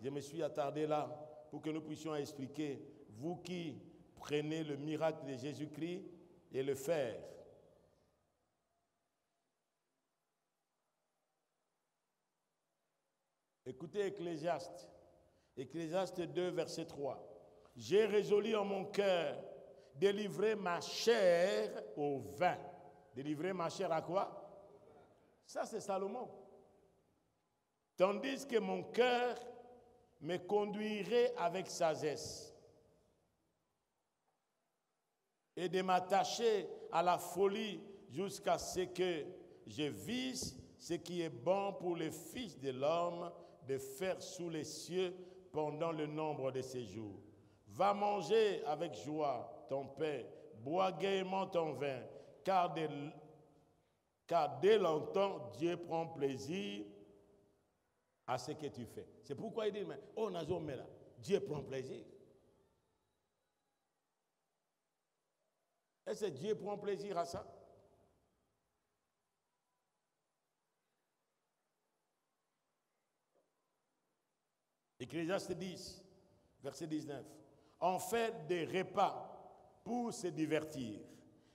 Je me suis attardé là pour que nous puissions expliquer, vous qui prenez le miracle de Jésus-Christ et le faire. Écoutez Ecclésiaste. Ecclésiaste 2, verset 3. J'ai résolu en mon cœur de livrer ma chair au vin. Délivrer ma chair à quoi? Ça, c'est Salomon. Tandis que mon cœur me conduirait avec sagesse et de m'attacher à la folie jusqu'à ce que je vise ce qui est bon pour les fils de l'homme de faire sous les cieux pendant le nombre de ses jours. Va manger avec joie ton pain, bois gaiement ton vin, car dès longtemps, Dieu prend plaisir à ce que tu fais. C'est pourquoi il dit, mais, oh, Nazomela, Dieu prend plaisir. Est-ce que Dieu prend plaisir à ça? Ecclésiaste 10, verset 19. On fait des repas pour se divertir.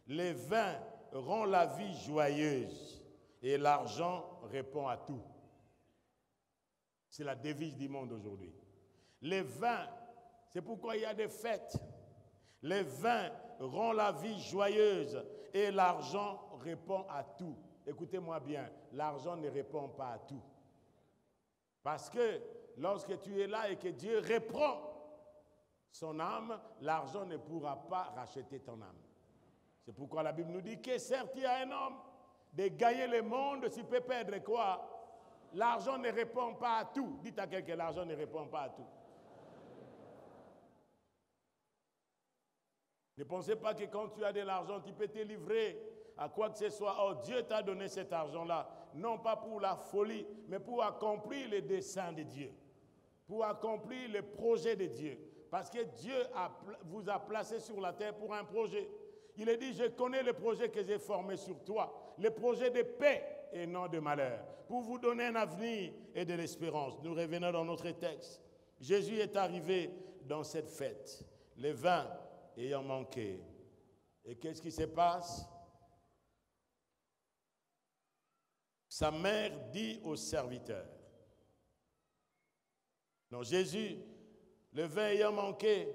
Les vins rend la vie joyeuse et l'argent répond à tout. C'est la devise du monde aujourd'hui. Les vins, c'est pourquoi il y a des fêtes. Les vins rend la vie joyeuse et l'argent répond à tout. Écoutez-moi bien, l'argent ne répond pas à tout. Parce que lorsque tu es là et que Dieu reprend son âme, l'argent ne pourra pas racheter ton âme. C'est pourquoi la Bible nous dit que certes il y a un homme de gagner le monde s'il peut perdre quoi? L'argent ne répond pas à tout. Dites à quelqu'un, l'argent ne répond pas à tout. Ne pensez pas que quand tu as de l'argent, tu peux te livrer à quoi que ce soit. Oh, Dieu t'a donné cet argent-là, non pas pour la folie, mais pour accomplir les desseins de Dieu, pour accomplir les projets de Dieu. Parce que Dieu vous a placé sur la terre pour un projet. Il a dit, je connais le projet que j'ai formé sur toi, le projet de paix et non de malheur, pour vous donner un avenir et de l'espérance. Nous revenons dans notre texte. Jésus est arrivé dans cette fête, le vin ayant manqué. Et qu'est-ce qui se passe? Sa mère dit au serviteur. Non, Jésus, le vin ayant manqué,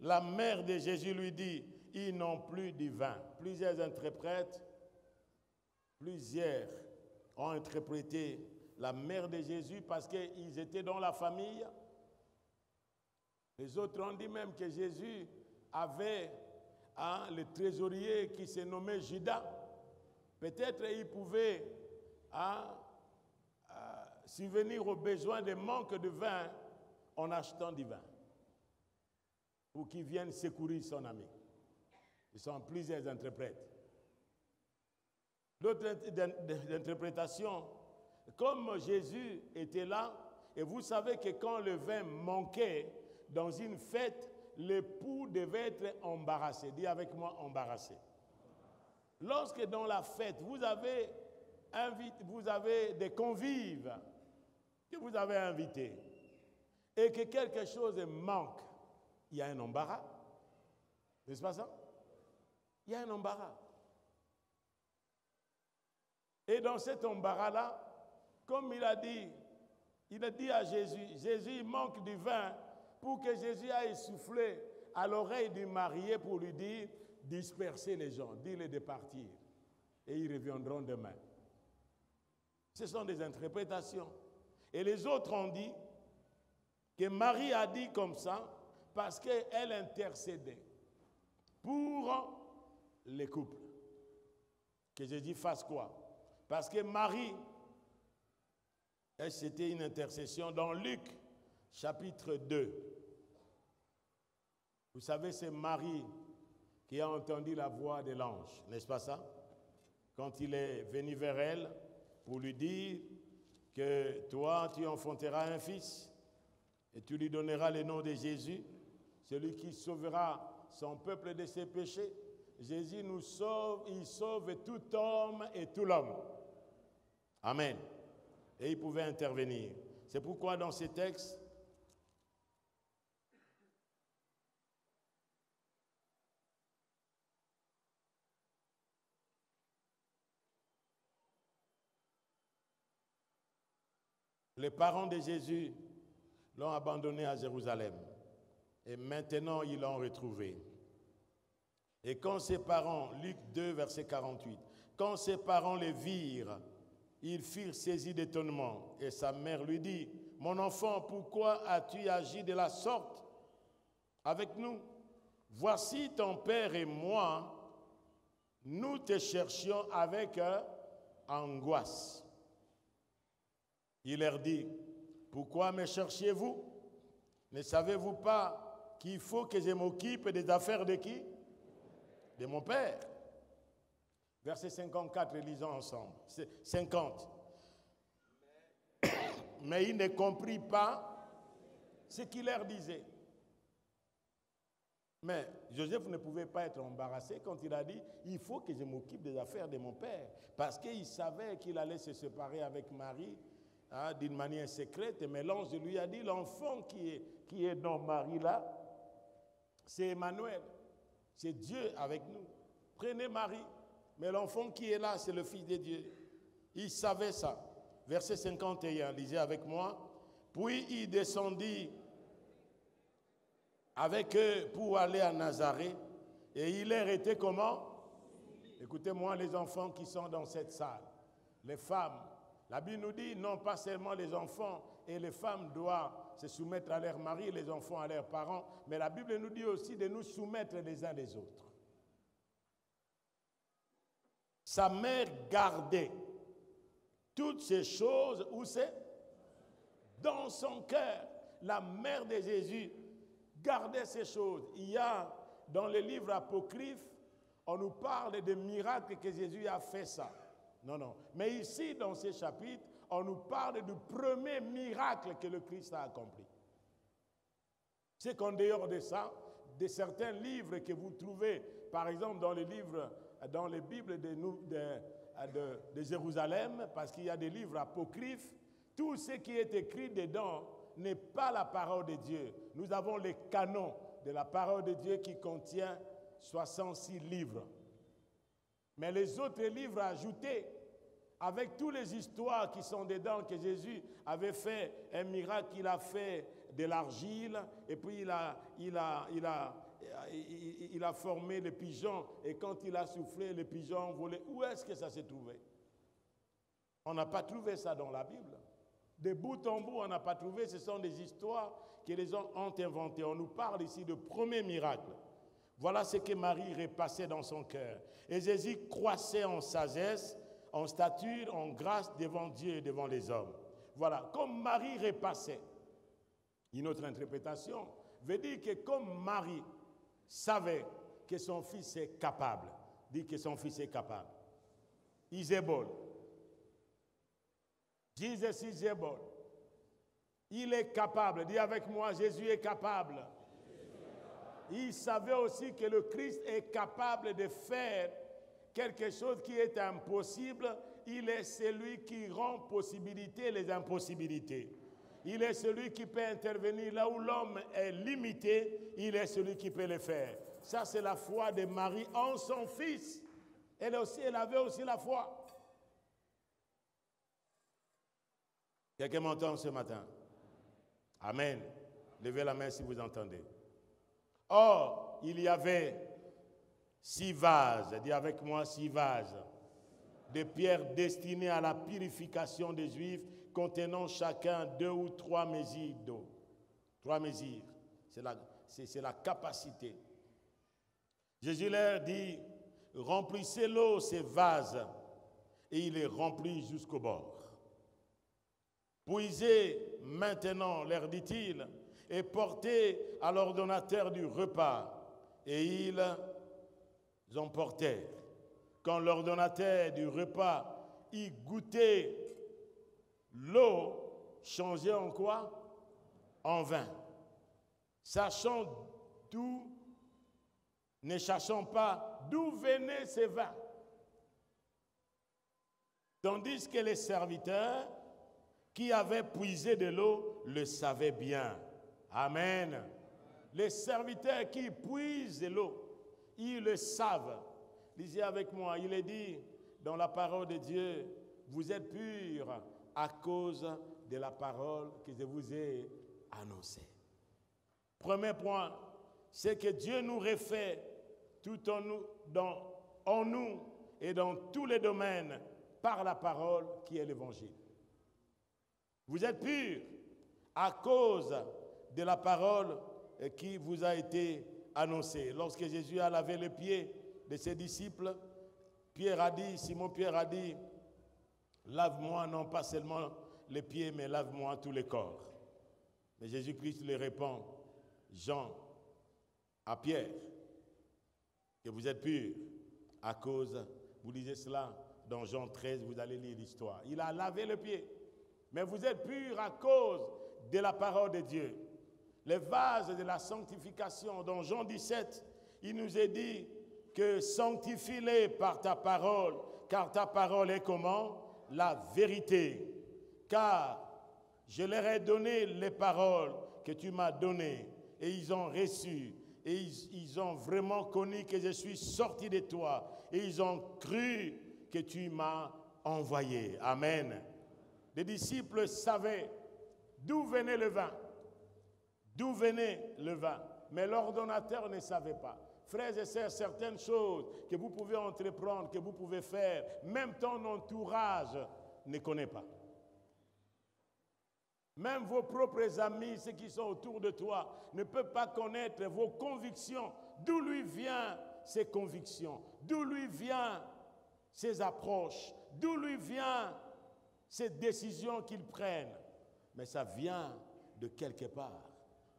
la mère de Jésus lui dit, ils n'ont plus du vin. plusieurs interprètes, plusieurs ont interprété la mère de Jésus parce qu'ils étaient dans la famille. Les autres ont dit même que Jésus avait le trésorier qui se nommait Judas. Peut-être il pouvait subvenir aux besoins de manque de vin en achetant du vin pour qu'il vienne secourir son ami. Ils sont plusieurs interprètes. L'autre interprétation, comme Jésus était là, et vous savez que quand le vin manquait dans une fête, l'époux devait être embarrassé. Dis avec moi, embarrassé. Lorsque dans la fête, vous avez des convives que vous avez invités et que quelque chose manque, il y a un embarras. N'est-ce pas ça? Il y a un embarras. Et dans cet embarras-là, comme il a dit à Jésus, Jésus il manque du vin pour que Jésus aille souffler à l'oreille du marié pour lui dire, disperser les gens, dis-les de partir. Et ils reviendront demain. Ce sont des interprétations. Et les autres ont dit que Marie a dit comme ça parce qu'elle intercédait pour les couples. Que Jésus fasse quoi? Parce que Marie, c'était une intercession dans Luc, chapitre 2. Vous savez, c'est Marie qui a entendu la voix de l'ange, n'est-ce pas ça? Quand il est venu vers elle pour lui dire que toi, tu enfanteras un fils et tu lui donneras le nom de Jésus, celui qui sauvera son peuple de ses péchés. Jésus nous sauve, il sauve tout homme et tout l'homme. Amen. Et il pouvait intervenir. C'est pourquoi dans ces textes, les parents de Jésus l'ont abandonné à Jérusalem. Et maintenant, ils l'ont retrouvé. Et quand ses parents, Luc 2, verset 48, quand ses parents les virent, ils furent saisis d'étonnement. Et sa mère lui dit, « Mon enfant, pourquoi as-tu agi de la sorte avec nous? Voici ton père et moi, nous te cherchions avec angoisse. » Il leur dit, « Pourquoi me cherchiez-vous? Ne savez-vous pas qu'il faut que je m'occupe des affaires de qui? De mon père. » Verset 54, lisons ensemble. 50. Mais il ne comprit pas ce qu'il leur disait. Mais Joseph ne pouvait pas être embarrassé quand il a dit « Il faut que je m'occupe des affaires de mon père. » Parce qu'il savait qu'il allait se séparer avec Marie d'une manière secrète. Mais l'ange lui a dit « L'enfant qui est dans Marie là, c'est Emmanuel. C'est Dieu avec nous. Prenez Marie. Mais l'enfant qui est là, c'est le Fils de Dieu. » Il savait ça. Verset 51, lisez avec moi. Puis il descendit avec eux pour aller à Nazareth. Et il leur était comment? Écoutez-moi les enfants qui sont dans cette salle. Les femmes. La Bible nous dit, non pas seulement les enfants et les femmes doivent se soumettre à leur mari, les enfants à leurs parents, mais la Bible nous dit aussi de nous soumettre les uns les autres. Sa mère gardait toutes ces choses, où c'est? Dans son cœur. La mère de Jésus gardait ces choses. Il y a dans les livres apocryphes, on nous parle des miracles que Jésus a fait ça. Non. Mais ici, dans ces chapitres, on nous parle du premier miracle que le Christ a accompli. C'est qu'en dehors de ça, de certains livres que vous trouvez, par exemple dans les Bibles de Jérusalem, parce qu'il y a des livres apocryphes, tout ce qui est écrit dedans n'est pas la parole de Dieu. Nous avons les canons de la parole de Dieu qui contient 66 livres. Mais les autres livres ajoutés, avec toutes les histoires qui sont dedans, que Jésus avait fait un miracle, il a fait de l'argile, et puis il a il a formé les pigeons et quand il a soufflé, les pigeons ont volé. Où est-ce que ça s'est trouvé? On n'a pas trouvé ça dans la Bible. De bout en bout, on n'a pas trouvé. Ce sont des histoires que les gens ont inventées. On nous parle ici de premier miracle. Voilà ce que Marie repassait dans son cœur. Et Jésus croissait en sagesse, en stature, en grâce devant Dieu et devant les hommes. Voilà, comme Marie repassait. Une autre interprétation veut dire que comme Marie savait que son fils est capable, dit que son fils est capable. Is able. Jesus is able. Il est capable. Dis avec moi, Jésus est capable. Il savait aussi que le Christ est capable de faire quelque chose qui est impossible. Il est celui qui rend possibilité les impossibilités. Il est celui qui peut intervenir là où l'homme est limité. Il est celui qui peut le faire. Ça, c'est la foi de Marie en son fils. Elle avait aussi la foi. Quelqu'un m'entend ce matin? Amen. Levez la main si vous entendez. Or, il y avait 6 vases, dis avec moi 6 vases, de pierre destinés à la purification des Juifs, contenant chacun 2 ou 3 mesures d'eau. 3 mesures, c'est la capacité. Jésus leur dit, remplissez l'eau ces vases, et il les remplit jusqu'au bord. Puisez maintenant, leur dit-il, et portez à l'ordonnateur du repas. Et ils emportèrent. Quand l'ordonnateur du repas y goûtait l'eau, changeait en quoi? En vin. Ne sachant pas d'où venaient ces vins. Tandis que les serviteurs qui avaient puisé de l'eau le savaient bien. Amen. Les serviteurs qui puisent de l'eau, ils le savent. Lisez avec moi, il est dit dans la parole de Dieu, vous êtes purs à cause de la parole que je vous ai annoncée. Premier point, c'est que Dieu nous refait tout en nous et dans tous les domaines par la parole qui est l'évangile. Vous êtes purs à cause de la parole qui vous a été annoncée. Lorsque Jésus a lavé les pieds de ses disciples, Simon Pierre a dit, lave-moi non pas seulement les pieds, mais lave-moi tout le corps. Mais Jésus-Christ lui répond, Jean, à Pierre, que vous êtes purs à cause, vous lisez cela dans Jean 13, vous allez lire l'histoire. Il a lavé les pieds, mais vous êtes purs à cause de la parole de Dieu. Les vases de la sanctification, dans Jean 17, il nous est dit que sanctifie-les par ta parole, car ta parole est comment? La vérité. Car je leur ai donné les paroles que tu m'as données, et ils ont reçu, et ils ont vraiment connu que je suis sorti de toi, et ils ont cru que tu m'as envoyé. Amen. Les disciples savaient d'où venait le vin. D'où venait le vin. Mais l'ordonnateur ne savait pas. Frères et sœurs, certaines choses que vous pouvez entreprendre, que vous pouvez faire, même ton entourage ne connaît pas. Même vos propres amis, ceux qui sont autour de toi, ne peuvent pas connaître vos convictions. D'où lui viennent ces convictions? D'où lui viennent ces approches? D'où lui viennent ces décisions qu'ils prennent? Mais ça vient de quelque part.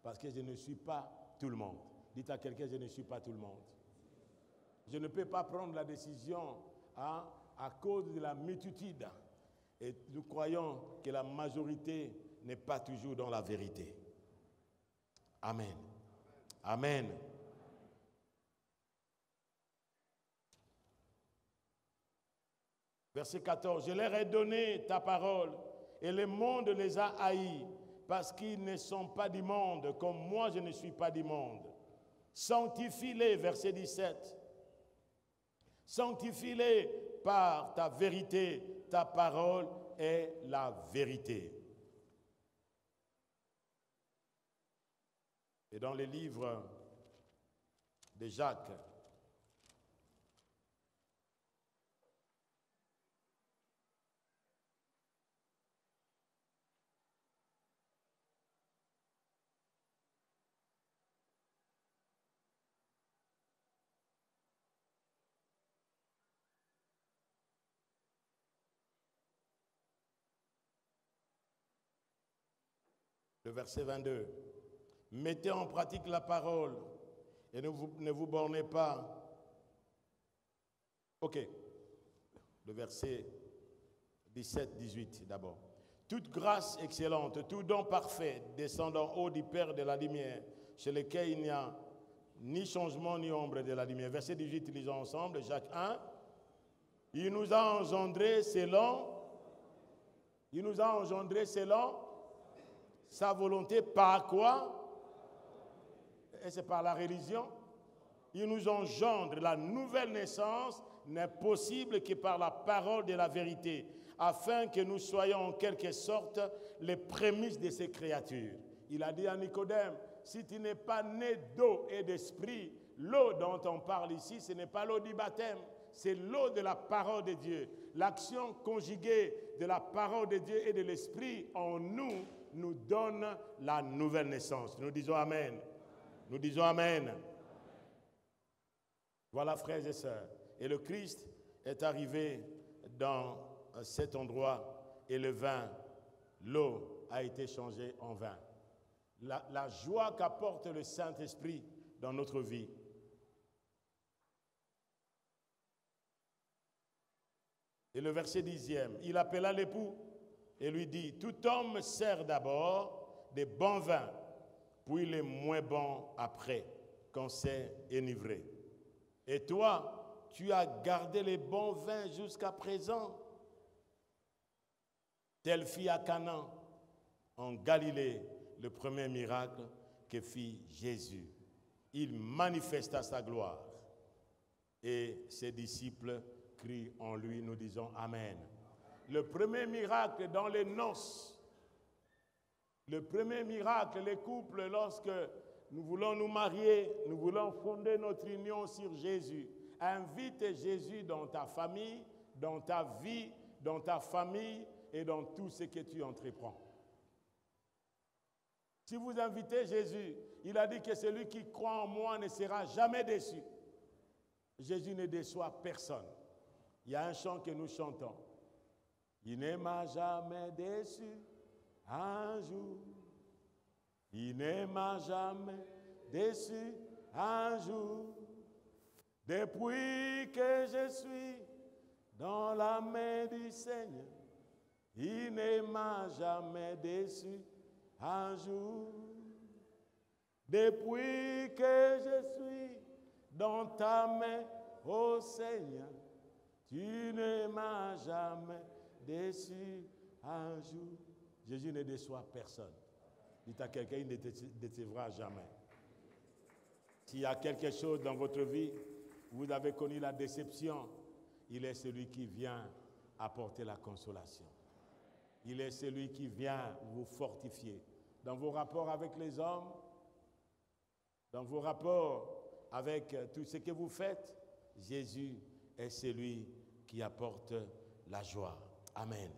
Parce que je ne suis pas tout le monde. Dites à quelqu'un, je ne suis pas tout le monde. Je ne peux pas prendre la décision à cause de la multitude. Et nous croyons que la majorité n'est pas toujours dans la vérité. Amen. Amen. Verset 14. Je leur ai donné ta parole et le monde les a haïs parce qu'ils ne sont pas du monde comme moi je ne suis pas du monde. Sanctifie-les, verset 17. Sanctifie-les par ta vérité, ta parole est la vérité. Et dans les livres de Jacques. Le verset 22. Mettez en pratique la parole et ne vous bornez pas. Ok. Le verset 17-18 d'abord. Toute grâce excellente, tout don parfait descend d'en haut du Père de la lumière, chez lequel il n'y a ni changement ni ombre de la lumière. Verset 18, lisons ensemble, Jacques 1. Il nous a engendrés selon sa volonté. Par quoi? Et c'est par la religion. Il nous engendre. La nouvelle naissance n'est possible que par la parole de la vérité, afin que nous soyons en quelque sorte les prémices de ces créatures. Il a dit à Nicodème, si tu n'es pas né d'eau et d'esprit, l'eau dont on parle ici, ce n'est pas l'eau du baptême, c'est l'eau de la parole de Dieu. L'action conjuguée de la parole de Dieu et de l'esprit en nous nous donne la nouvelle naissance. Nous disons Amen. Nous disons Amen. Voilà, frères et sœurs. Et le Christ est arrivé dans cet endroit et le vin, l'eau a été changée en vin. La joie qu'apporte le Saint-Esprit dans notre vie. Et le verset 10e, il appela l'époux et lui dit, tout homme sert d'abord des bons vins, puis les moins bons après, quand c'est enivré. Et toi, tu as gardé les bons vins jusqu'à présent. Tel fit à Cana, en Galilée, le premier miracle que fit Jésus. Il manifesta sa gloire et ses disciples crient en lui, nous disons Amen. Le premier miracle dans les noces, le premier miracle, les couples, lorsque nous voulons nous marier, nous voulons fonder notre union sur Jésus. Invite Jésus dans ta famille, dans ta vie, dans ta famille et dans tout ce que tu entreprends. Si vous invitez Jésus, il a dit que celui qui croit en moi ne sera jamais déçu. Jésus ne déçoit personne. Il y a un chant que nous chantons. Il ne m'a jamais déçu un jour. Il ne m'a jamais déçu un jour. Depuis que je suis dans la main du Seigneur, il ne m'a jamais déçu un jour. Depuis que je suis dans ta main, ô Seigneur, tu ne m'as jamais déçu un jour. Jésus ne déçoit personne. Dites à quelqu'un, il ne te décevra jamais. S'il y a quelque chose dans votre vie, vous avez connu la déception, il est celui qui vient apporter la consolation. Il est celui qui vient vous fortifier. Dans vos rapports avec les hommes, dans vos rapports avec tout ce que vous faites, Jésus est celui qui apporte la joie. Amen.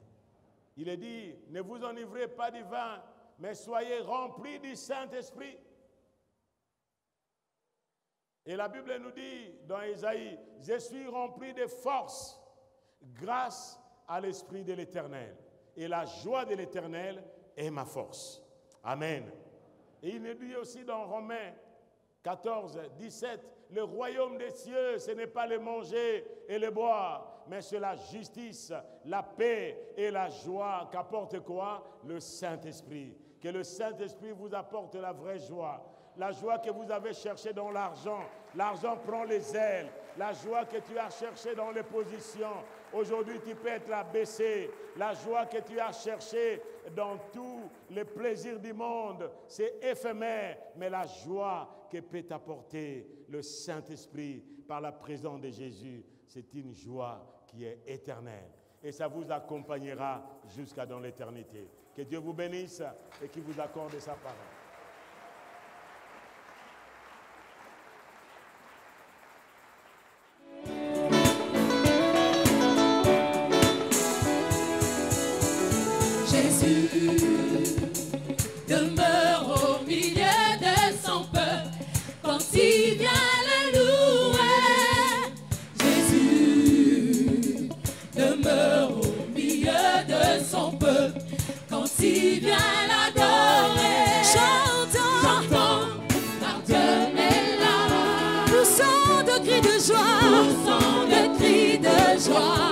Il est dit, ne vous enivrez pas du vin, mais soyez remplis du Saint-Esprit. Et la Bible nous dit dans Ésaïe, je suis rempli de force grâce à l'Esprit de l'Éternel. Et la joie de l'Éternel est ma force. Amen. Et il nous dit aussi dans Romains 14, 17, le royaume des cieux, ce n'est pas le manger et le boire, mais c'est la justice, la paix et la joie qu'apporte quoi? Le Saint-Esprit. Que le Saint-Esprit vous apporte la vraie joie. La joie que vous avez cherchée dans l'argent. L'argent prend les ailes. La joie que tu as cherchée dans les positions. Aujourd'hui, tu peux être abaissé. La joie que tu as cherchée dans tous les plaisirs du monde, c'est éphémère. Mais la joie que peut t'apporter le Saint-Esprit par la présence de Jésus, c'est une joie qui est éternelle. Et ça vous accompagnera jusqu'à dans l'éternité. Que Dieu vous bénisse et qu'il vous accorde sa parole. Jésus demeure au milieu de son peuple quand il vient le louer. Jésus demeure au milieu de son peuple quand il vient l'adorer. Chantons, car Dieu est là. Poussons de cris de joie, poussons de cris de joie.